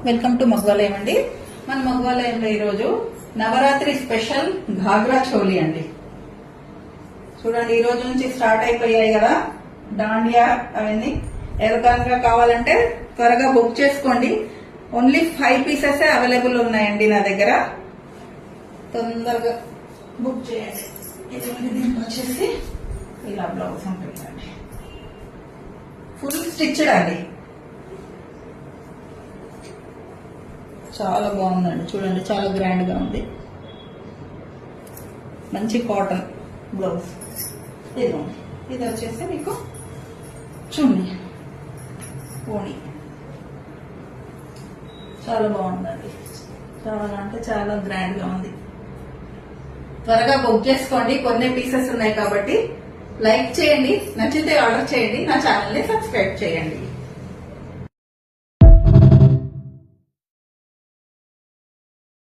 Welcome to మగవాలయం అండి. మన మగవాలయంలో ఈరోజు నవరాత్రి స్పెషల్ ఘాగ్రా చోలీ అండి. చూడండి, ఈ రోజు నుంచి స్టార్ట్ అయిపోయాయి కదా దాండియా అవన్నీ. ఎవరికైనా కావాలంటే త్వరగా బుక్ చేసుకోండి. ఓన్లీ 5 పీసెస్ అవైలబుల్ ఉన్నాయండి నా దగ్గర. తొందరగా బుక్ చేయండి. దీనికి వచ్చేసి ఇలా బ్లౌజ్ ఉంటుందండి, ఫుల్ స్టిచ్డ్ అండి. చాలా బాగుందండి, చూడండి చాలా గ్రాండ్ గా ఉంది. మంచి కాటన్ బ్లౌజ్. ఇది వచ్చేసి మీకు చున్నీ ఓణి. చాలా బాగుందండి, చాలా అంటే చాలా గ్రాండ్ గా ఉంది. త్వరగా బుక్ చేసుకోండి, కొన్ని పీసెస్ ఉన్నాయి కాబట్టి. లైక్ చేయండి, నచ్చితే ఆర్డర్ చేయండి, నా ఛానల్ ని సబ్స్క్రైబ్ చేయండి.